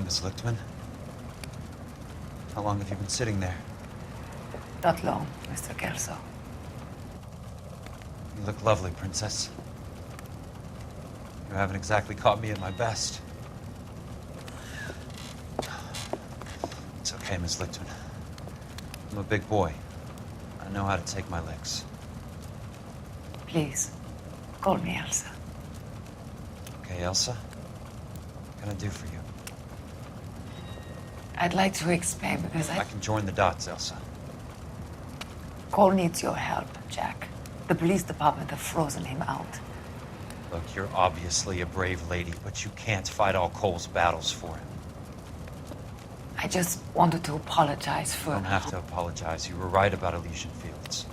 Miss Lichtmann. How long have you been sitting there? Not long, Mr. Kelso. You look lovely, Princess. You haven't exactly caught me at my best. It's okay, Miss Lichtmann. I'm a big boy. I know how to take my licks. Please, call me Elsa. Okay, Elsa? What can I do for you? I'd like to explain because I can join the dots, Elsa. Cole needs your help, Jack. The police department have frozen him out. Look, you're obviously a brave lady, but you can't fight all Cole's battles for him. I just wanted to apologize for... You don't have to apologize. You were right about Elysian Fields.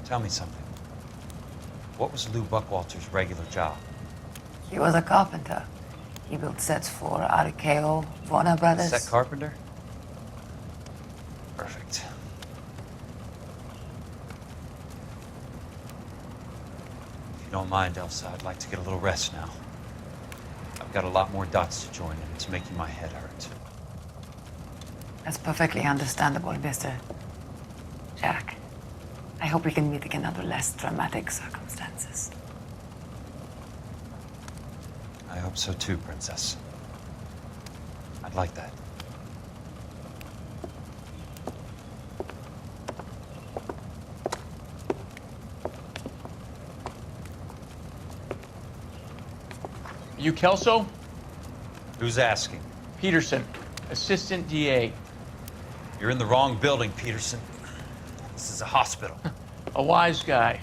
Tell me something. What was Lou Buckwalter's regular job? He was a carpenter. He built sets for RKO, Warner Brothers. Set carpenter? Perfect. If you don't mind, Elsa, I'd like to get a little rest now. I've got a lot more dots to join, and it's making my head hurt. That's perfectly understandable, Mr. Jack. I hope we can meet again under less dramatic circumstances. I hope so too, Princess. I'd like that. You Kelso? Who's asking? Petersen, Assistant DA. You're in the wrong building, Petersen. This is a hospital. A wise guy.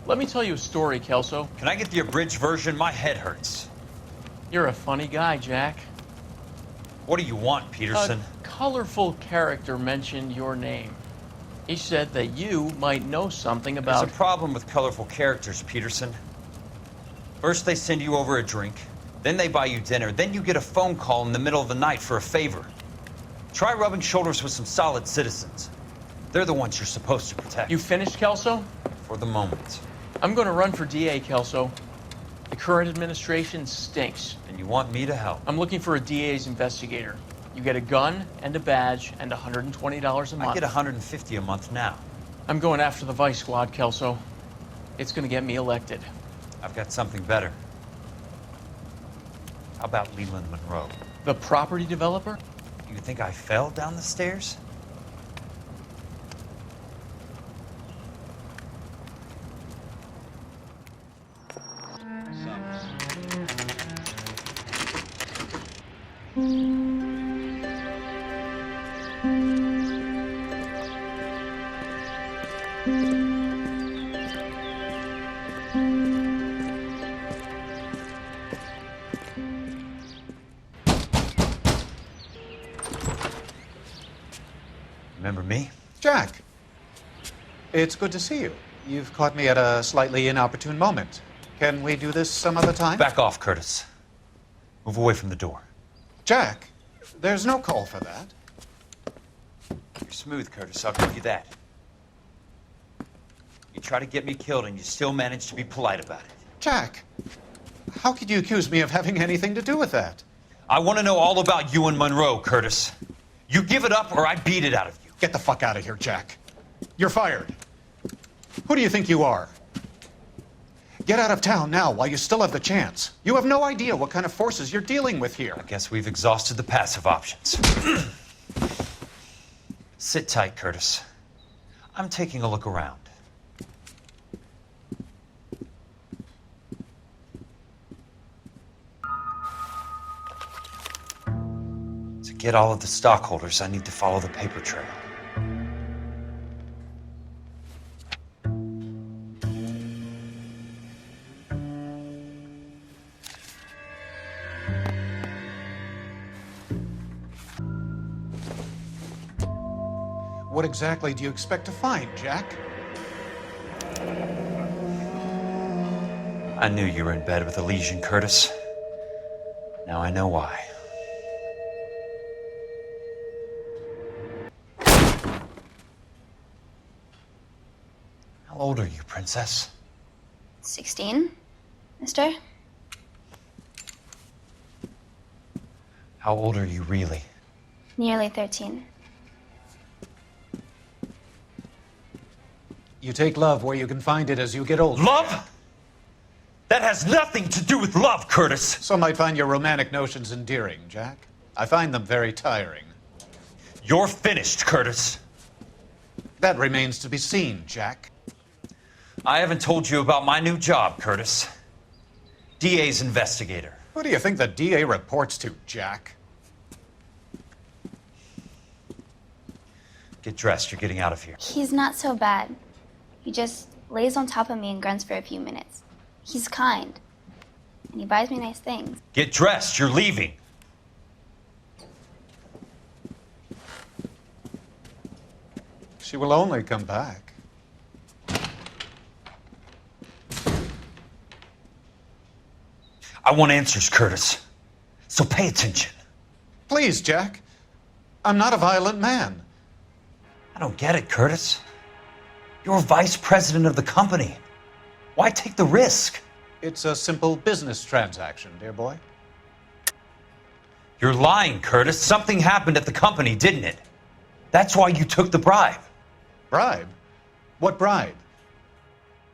Let me tell you a story, Kelso. Can I get the abridged version? My head hurts. You're a funny guy, Jack. What do you want, Petersen? A colorful character mentioned your name. He said that you might know something about... There's a problem with colorful characters, Petersen. First they send you over a drink, then they buy you dinner, then you get a phone call in the middle of the night for a favor. Try rubbing shoulders with some solid citizens. They're the ones you're supposed to protect. You finished, Kelso? For the moment. I'm going to run for DA, Kelso. The current administration stinks. And you want me to help? I'm looking for a DA's investigator. You get a gun and a badge and $120 a month. I get $150 a month now. I'm going after the Vice Squad, Kelso. It's going to get me elected. I've got something better. How about Leland Monroe? The property developer? You think I fell down the stairs? Remember me? Jack, it's good to see you. You've caught me at a slightly inopportune moment. Can we do this some other time? Back off, Curtis. Move away from the door. Jack, there's no call for that. You're smooth, Curtis, I'll give you that. You try to get me killed and you still manage to be polite about it. Jack, how could you accuse me of having anything to do with that? I want to know all about you and Monroe, Curtis. You give it up or I beat it out of you. Get the fuck out of here, Jack. You're fired. Who do you think you are? Get out of town now while you still have the chance. You have no idea what kind of forces you're dealing with here. I guess we've exhausted the passive options. Sit tight, Curtis. I'm taking a look around. To get all of the stockholders, I need to follow the paper trail. What exactly do you expect to find, Jack? I knew you were in bed with Elysian, Curtis. Now I know why. How old are you, Princess? 16, mister? How old are you really? Nearly 13. You take love where you can find it as you get older. Love? That has nothing to do with love, Curtis. Some might find your romantic notions endearing, Jack. I find them very tiring. You're finished, Curtis. That remains to be seen, Jack. I haven't told you about my new job, Curtis. DA's investigator. Who do you think the DA reports to, Jack? Get dressed, you're getting out of here. He's not so bad. He just lays on top of me and grunts for a few minutes. He's kind. And he buys me nice things. Get dressed, you're leaving. She will only come back. I want answers, Curtis. So pay attention. Please, Jack. I'm not a violent man. I don't get it, Curtis. You're vice president of the company. Why take the risk? It's a simple business transaction, dear boy. You're lying, Curtis. Something happened at the company, didn't it? That's why you took the bribe. Bribe? What bribe?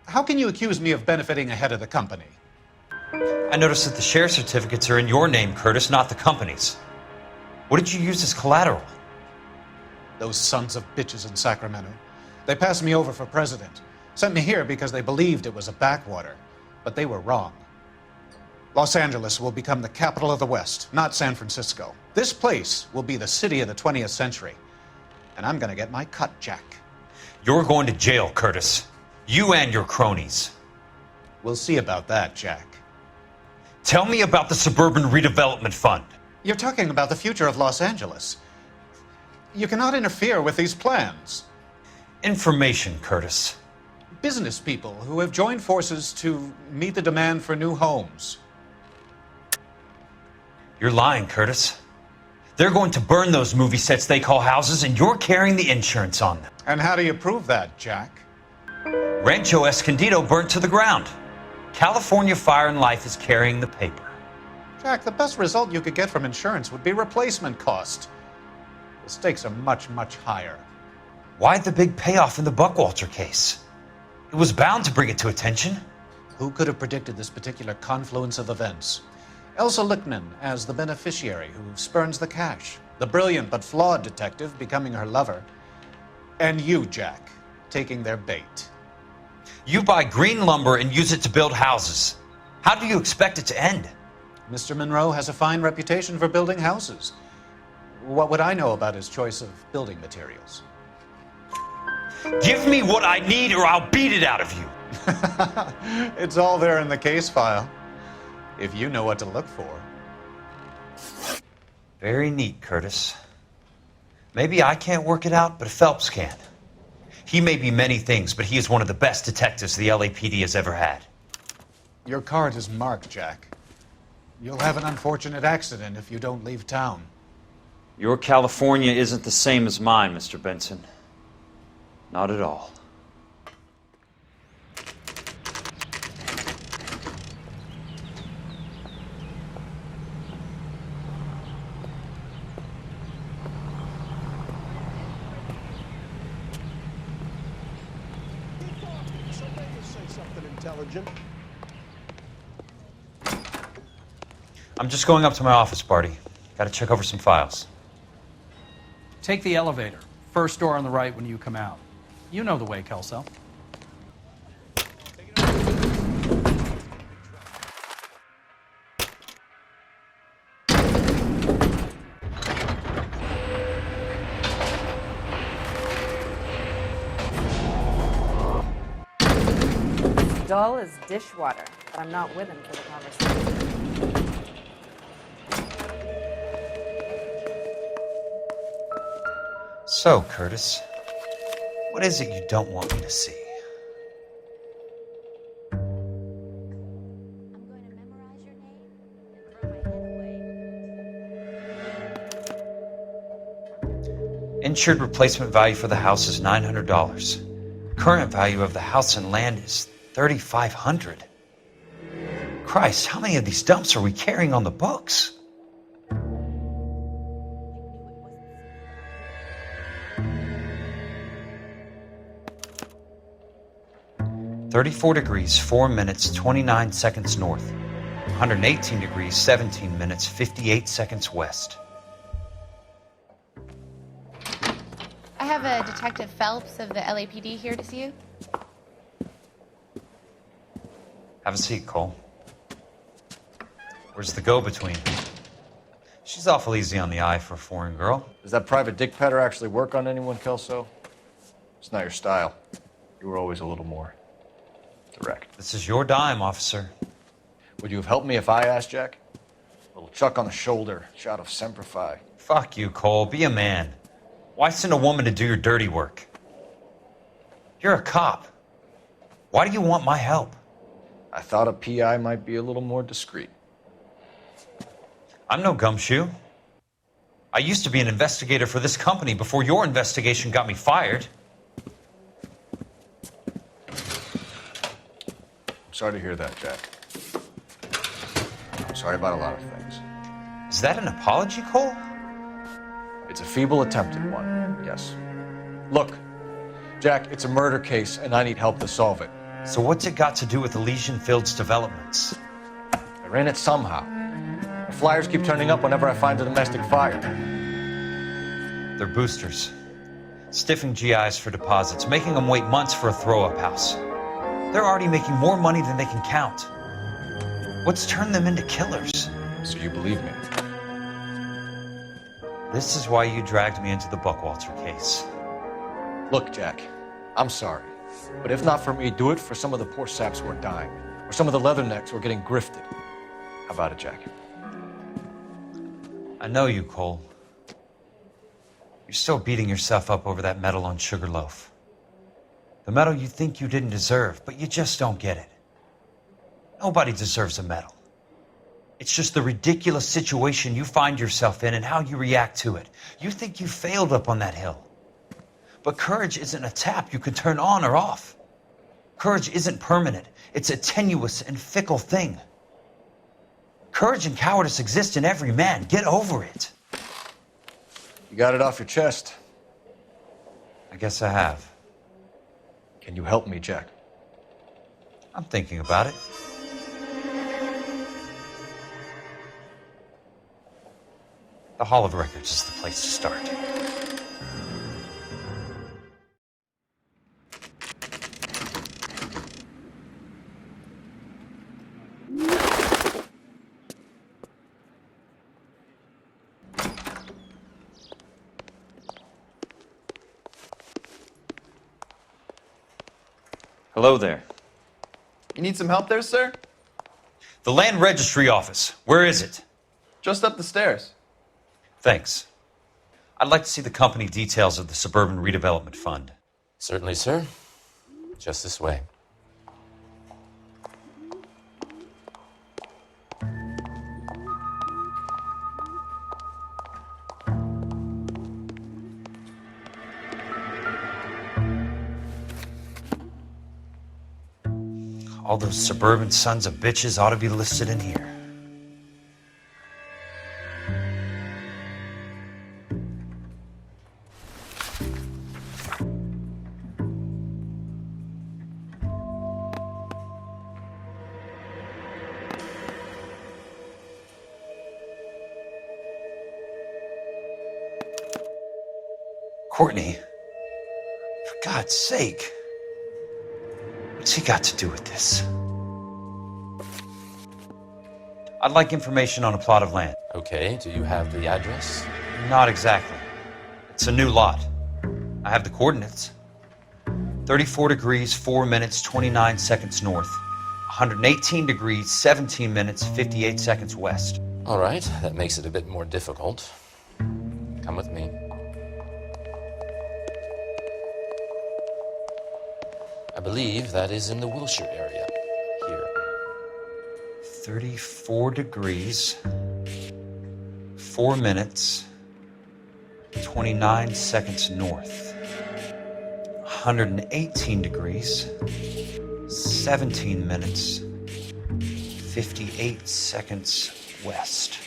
How can you accuse me of benefiting a head of the company? I noticed that the share certificates are in your name, Curtis, not the company's. What did you use as collateral? Those sons of bitches in Sacramento. They passed me over for president. Sent me here because they believed it was a backwater. But they were wrong. Los Angeles will become the capital of the West, not San Francisco. This place will be the city of the 20th century. And I'm gonna get my cut, Jack. You're going to jail, Curtis. You and your cronies. We'll see about that, Jack. Tell me about the Suburban Redevelopment Fund. You're talking about the future of Los Angeles. You cannot interfere with these plans. Information, Curtis. Business people who have joined forces to meet the demand for new homes. You're lying, Curtis. They're going to burn those movie sets they call houses, and you're carrying the insurance on them. And how do you prove that, Jack? Rancho Escondido burnt to the ground. California Fire and Life is carrying the paper. Jack, the best result you could get from insurance would be replacement cost. The stakes are much, much higher. Why the big payoff in the Buckwalter case? It was bound to bring it to attention. Who could have predicted this particular confluence of events? Elsa Lichtmann as the beneficiary who spurns the cash. The brilliant but flawed detective becoming her lover. And you, Jack, taking their bait. You buy green lumber and use it to build houses. How do you expect it to end? Mr. Monroe has a fine reputation for building houses. What would I know about his choice of building materials? Give me what I need or I'll beat it out of you. It's all there in the case file, if you know what to look for. Very neat, Curtis. Maybe I can't work it out, but Phelps can. He may be many things, but he is one of the best detectives the LAPD has ever had. Your card is marked, Jack. You'll have an unfortunate accident if you don't leave town. Your California isn't the same as mine, Mr. Benson. Not at all. I'm just going up to my office, Barty. Gotta check over some files. Take the elevator. First door on the right when you come out. You know the way, Kelso. Dull as dishwater, but I'm not with him for the conversation. So, Curtis, what is it you don't want me to see? I'm going to memorize your name and throw my head away. Insured replacement value for the house is $900. Current value of the house and land is $3,500. Christ, how many of these dumps are we carrying on the books? 34 degrees, 4 minutes, 29 seconds north. 118 degrees, 17 minutes, 58 seconds west. I have a Detective Phelps of the LAPD here to see you. Have a seat, Cole. Where's the go-between? She's awful easy on the eye for a foreign girl. Does that private dick petter actually work on anyone, Kelso? It's not your style. You were always a little more direct. This is your dime, officer. Would you have helped me if I asked, Jack? A little chuck on the shoulder, shot of Semper Fi. Fuck you, Cole. Be a man. Why send a woman to do your dirty work? You're a cop. Why do you want my help? I thought a PI might be a little more discreet. I'm no gumshoe. I used to be an investigator for this company before your investigation got me fired. I'm sorry to hear that, Jack. I'm sorry about a lot of things. Is that an apology, Cole? It's a feeble attempt at one, yes. Look, Jack, it's a murder case, and I need help to solve it. So what's it got to do with Elysian Fields developments? I ran it somehow. The flyers keep turning up whenever I find a domestic fire. They're boosters. Stiffing GIs for deposits, making them wait months for a throw-up house. They're already making more money than they can count. What's turned them into killers? So you believe me? This is why you dragged me into the Buckwalter case. Look, Jack, I'm sorry. But if not for me, do it for some of the poor saps who are dying. Or some of the leathernecks who are getting grifted. How about it, Jack? I know you, Cole. You're still beating yourself up over that medal on Sugarloaf. The medal you think you didn't deserve, but you just don't get it. Nobody deserves a medal. It's just the ridiculous situation you find yourself in and how you react to it. You think you failed up on that hill. But courage isn't a tap you can turn on or off. Courage isn't permanent. It's a tenuous and fickle thing. Courage and cowardice exist in every man. Get over it. You got it off your chest. I guess I have. Can you help me, Jack? I'm thinking about it. The Hall of Records is the place to start. Hello there. You need some help there, sir? The Land Registry Office. Where is it? Just up the stairs. Thanks. I'd like to see the company details of the Suburban Redevelopment Fund. Certainly, sir. Just this way. All those suburban sons of bitches ought to be listed in here. Courtney, for God's sake. What's he got to do with this? I'd like information on a plot of land. Okay, do you have the address? Not exactly. It's a new lot. I have the coordinates. 34 degrees, 4 minutes, 29 seconds north. 118 degrees, 17 minutes, 58 seconds west. All right, that makes it a bit more difficult. Come with me. I believe that is in the Wilshire area, here. 34 degrees, 4 minutes, 29 seconds north. 118 degrees, 17 minutes, 58 seconds west.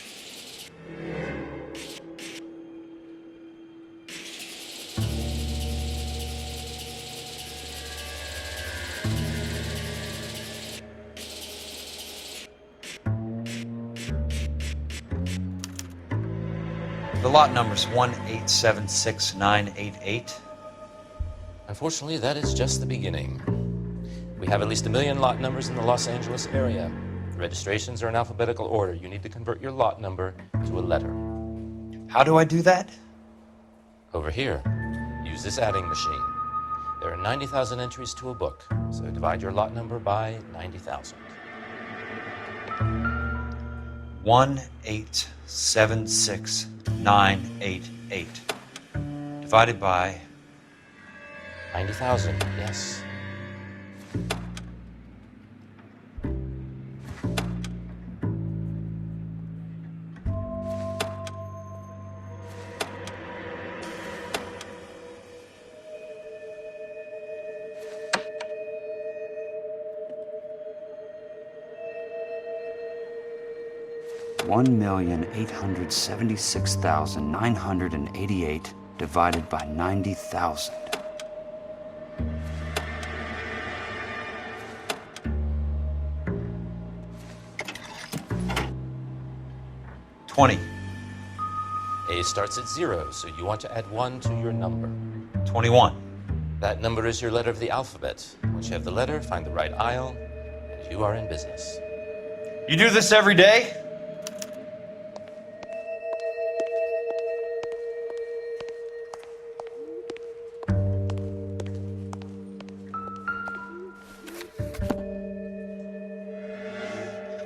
The lot number's 1876988. Unfortunately, that is just the beginning. We have at least 1 million lot numbers in the Los Angeles area. Registrations are in alphabetical order. You need to convert your lot number to a letter. How do I do that? Over here, use this adding machine. There are 90,000 entries to a book, so divide your lot number by 90,000. 1876988. Divided by 90,000, yes. $1,876,988 divided by 90,000. $20. A starts at 0, so you want to add 1 to your number. 21. That number is your letter of the alphabet. Once you have the letter, find the right aisle, and you are in business. You do this every day?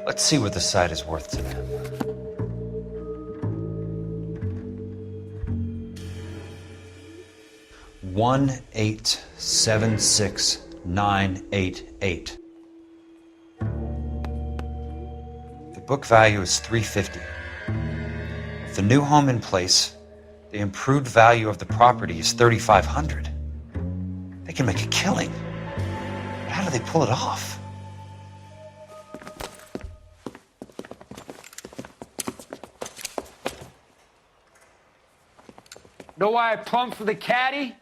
Let's see what the site is worth to them. $1,876,988. The book value is $350. With the new home in place, the improved value of the property is $3,500. They can make a killing. But how do they pull it off? Know why I plumbed for the caddy?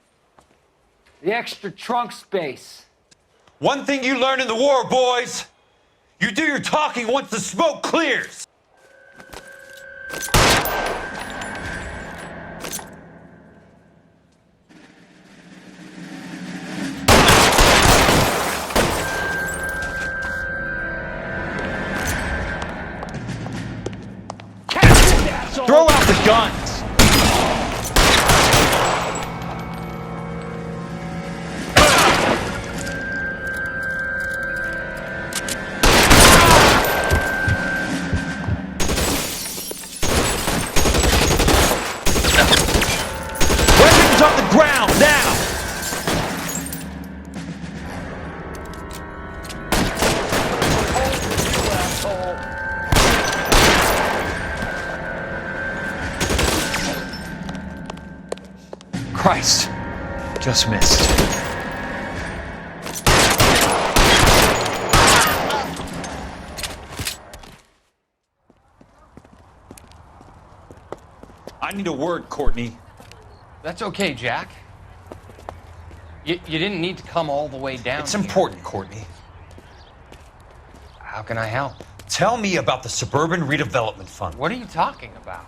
The extra trunk space. One thing you learn in the war, boys. You do your talking once the smoke clears. Throw out the guns. On the ground now! Christ, just missed. I need a word, Courtney. That's okay, Jack. You didn't need to come all the way down. It's important, Courtney. How can I help? Tell me about the Suburban Redevelopment Fund. What are you talking about?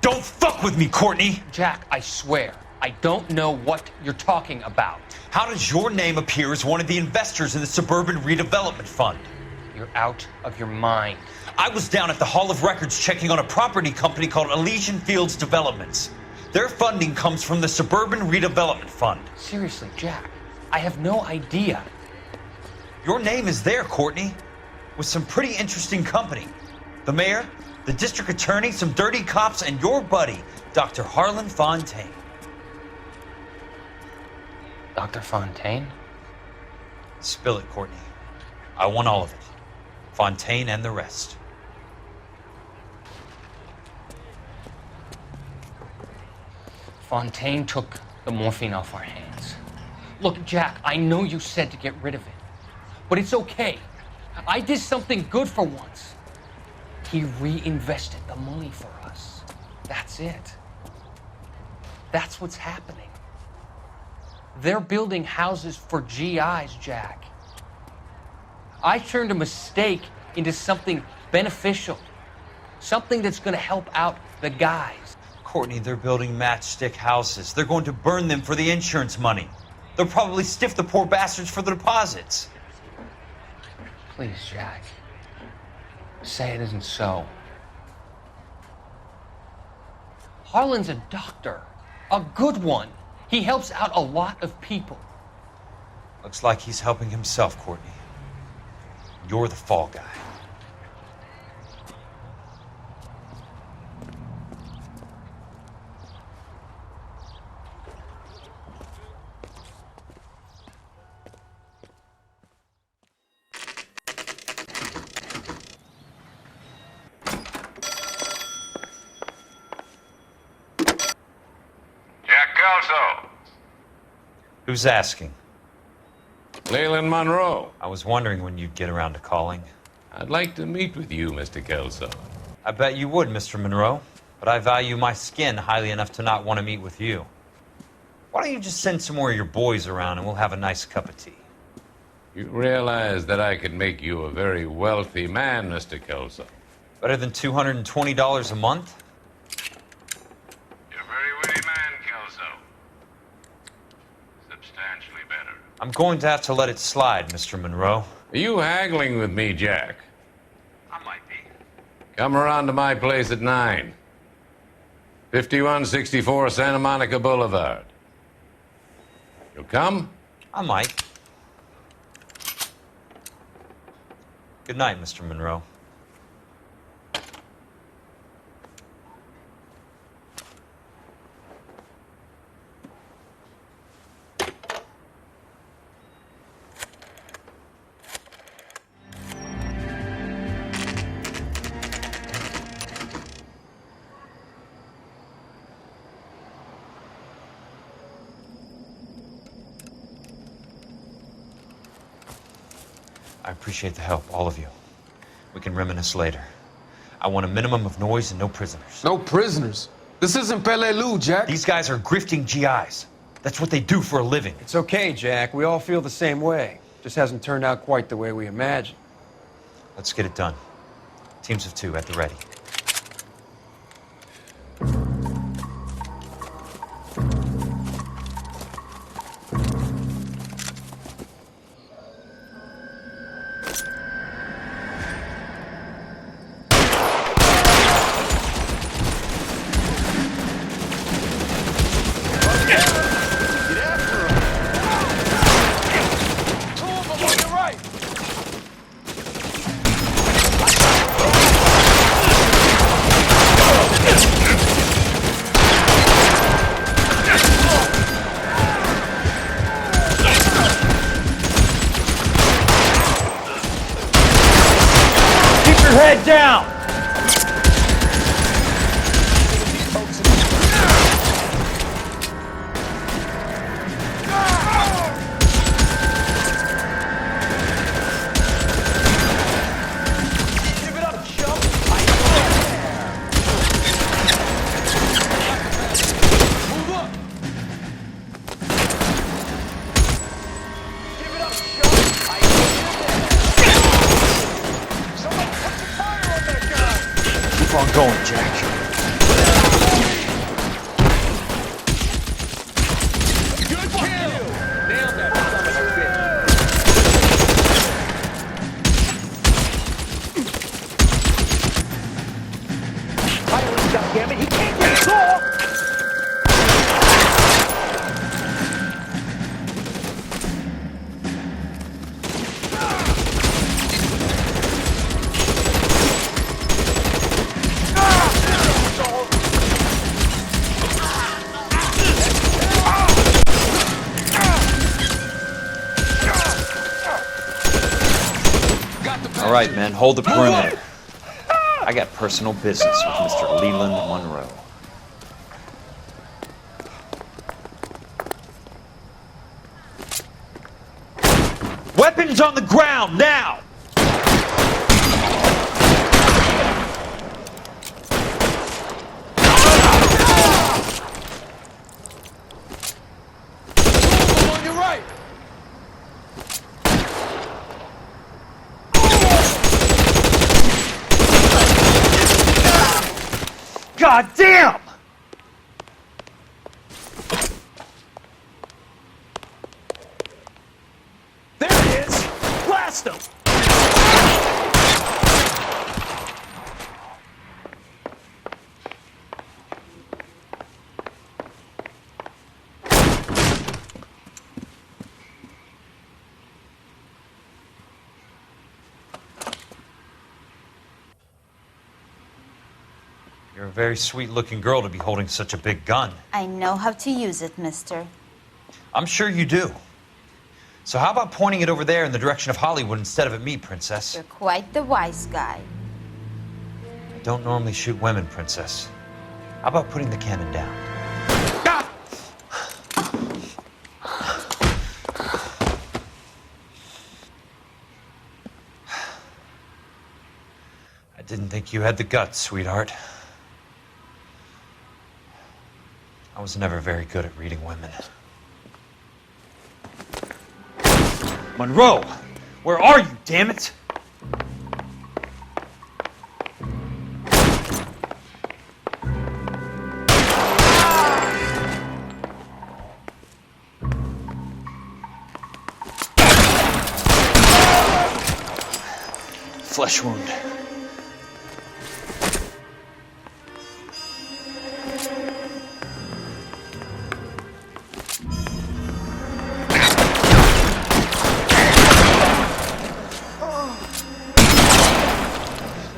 Don't fuck with me, Courtney! Jack, I swear, I don't know what you're talking about. How does your name appear as one of the investors in the Suburban Redevelopment Fund? You're out of your mind. I was down at the Hall of Records checking on a property company called Elysian Fields Developments. Their funding comes from the Suburban Redevelopment Fund. Seriously, Jack, I have no idea. Your name is there, Courtney, with some pretty interesting company. The mayor, the district attorney, some dirty cops, and your buddy, Dr. Harlan Fontaine. Dr. Fontaine? Spill it, Courtney. I want all of it. Fontaine and the rest. Fontaine took the morphine off our hands. Look, Jack, I know you said to get rid of it, but it's okay. I did something good for once. He reinvested the money for us. That's it. That's what's happening. They're building houses for GIs, Jack. I turned a mistake into something beneficial, something that's going to help out the guys. Courtney, they're building matchstick houses. They're going to burn them for the insurance money. They'll probably stiff the poor bastards for the deposits. Please, Jack. Say it isn't so. Harlan's a doctor. A good one. He helps out a lot of people. Looks like he's helping himself, Courtney. You're the fall guy. Who's asking? Leland Monroe. I was wondering when you'd get around to calling. I'd like to meet with you, Mr. Kelso. I bet you would, Mr. Monroe. But I value my skin highly enough to not want to meet with you. Why don't you just send some more of your boys around and we'll have a nice cup of tea? You realize that I could make you a very wealthy man, Mr. Kelso. Better than $220 a month? You're a very witty man, Kelso. Substantially better. I'm going to have to let it slide, Mr. Monroe. Are you haggling with me, Jack? I might be. Come around to my place at 9. 5164 Santa Monica Boulevard. You'll come? I might. Good night, Mr. Monroe. I appreciate the help, all of you. We can reminisce later. I want a minimum of noise and no prisoners. No prisoners? This isn't Peleliu, Jack. These guys are grifting GIs. That's what they do for a living. It's okay, Jack. We all feel the same way. Just hasn't turned out quite the way we imagined. Let's get it done. Teams of 2 at the ready. Head down! Give it up, chump! Move up! Give it up, chump! Keep on going, Jack. Good kill! Nailed that son of a bitch. Tyree, goddammit, he can't get us off! All right, men, hold the perimeter. I got personal business with Mr. Leland Monroe. Weapons on the ground, now! On your right! God damn! blast them! You're a very sweet-looking girl to be holding such a big gun. I know how to use it, mister. I'm sure you do. So how about pointing it over there in the direction of Hollywood instead of at me, Princess? You're quite the wise guy. I don't normally shoot women, Princess. How about putting the cannon down? I didn't think you had the guts, sweetheart. I was never very good at reading women. Monroe! Where are you, damn it? Flesh wound.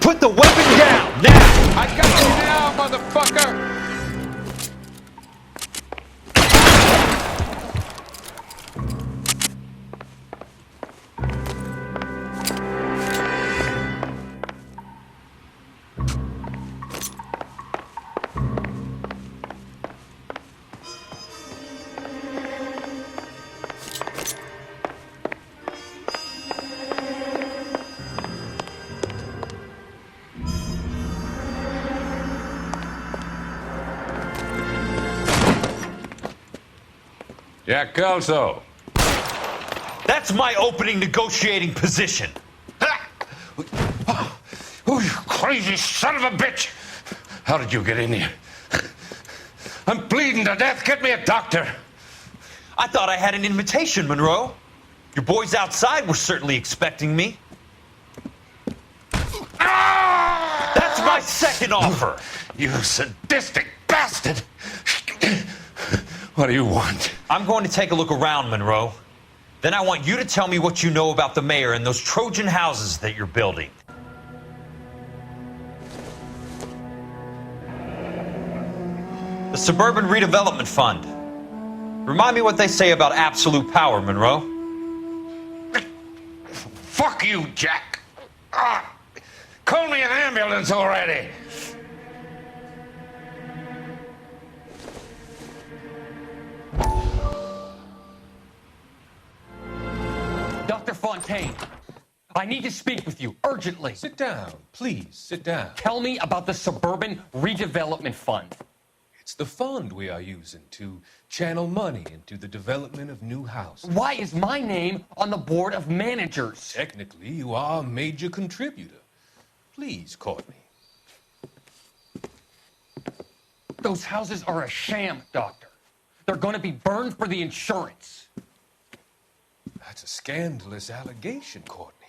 Put the weapon down, now! I got you now, motherfucker! Jack Kelso. That's my opening negotiating position. Oh, you crazy son of a bitch! How did you get in here? I'm bleeding to death. Get me a doctor. I thought I had an invitation, Monroe. Your boys outside were certainly expecting me. That's my second offer. You sadistic bastard! What do you want? I'm going to take a look around, Monroe. Then I want you to tell me what you know about the mayor and those Trojan houses that you're building. The Suburban Redevelopment Fund. Remind me what they say about absolute power, Monroe. Fuck you, Jack. Call me an ambulance already. Dr. Fontaine, I need to speak with you urgently. Sit down, please, sit down. Tell me about the Suburban Redevelopment Fund. It's the fund we are using to channel money into the development of new houses. Why is my name on the board of managers? Technically, you are a major contributor. Please, Courtney. Those houses are a sham, Doctor. They're going to be burned for the insurance. That's a scandalous allegation, Courtney.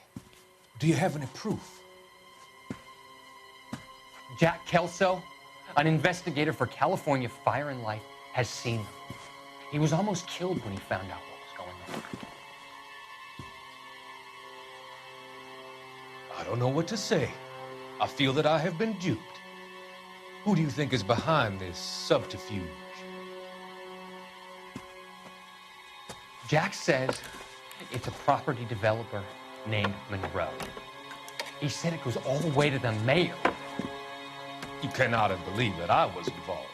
Do you have any proof? Jack Kelso, an investigator for California Fire and Life, has seen them. He was almost killed when he found out what was going on. I don't know what to say. I feel that I have been duped. Who do you think is behind this subterfuge? Jack says it's a property developer named Monroe. He said it goes all the way to the mayor. You cannot have believed that I was involved.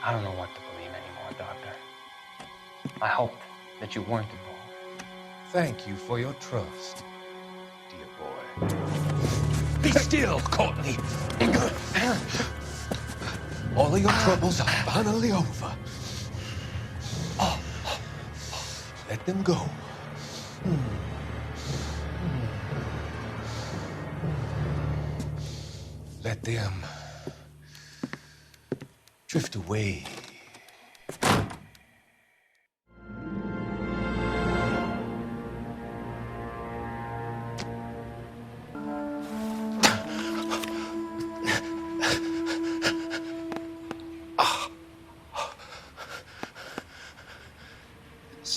I don't know what to believe anymore, Doctor. I hoped that you weren't involved. Thank you for your trust, dear boy. Be still, Courtney. All of your troubles are finally over. Let them go. Let them drift away.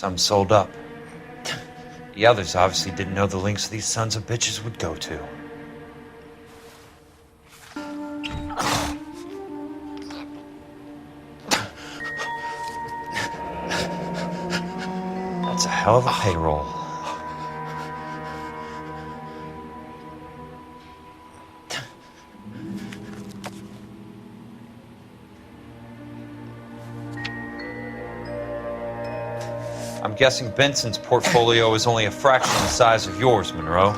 Some sold up. The others obviously didn't know the lengths these sons of bitches would go to. That's a hell of a payroll. I'm guessing Benson's portfolio is only a fraction the size of yours, Monroe.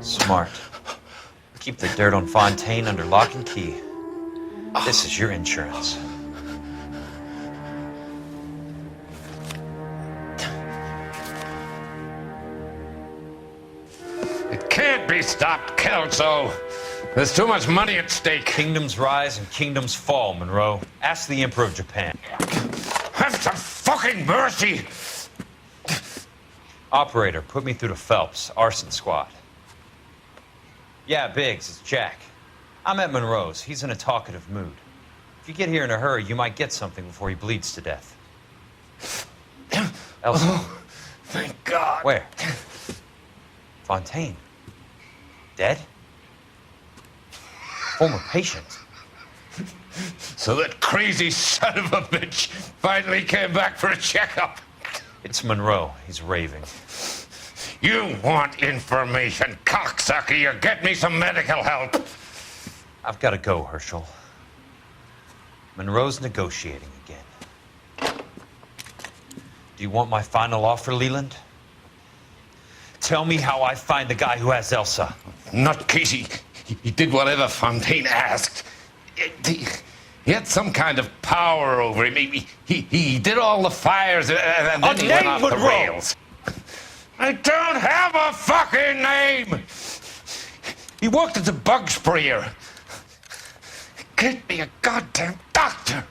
Smart. Keep the dirt on Fontaine under lock and key. This is your insurance. It can't be stopped, Kelso. There's too much money at stake. Kingdoms rise and kingdoms fall, Monroe. Ask the Emperor of Japan. Have some fucking mercy! Operator, put me through to Phelps, arson squad. Yeah, Biggs, it's Jack. I'm at Monroe's. He's in a talkative mood. If you get here in a hurry, you might get something before he bleeds to death. Elsa. Oh, thank God. Where? Fontaine. Dead? Former patient. So that crazy son of a bitch finally came back for a checkup. It's Monroe. He's raving. You want information, cocksucker. You get me some medical help. I've got to go, Herschel. Monroe's negotiating again. Do you want my final offer, Leland? Tell me how I find the guy who has Elsa. Nutcase, he did whatever Fontaine asked. He had some kind of power over him. He did all the fires and then he went off the rails. I don't have a fucking name! He worked as a bug sprayer. Get me a goddamn doctor!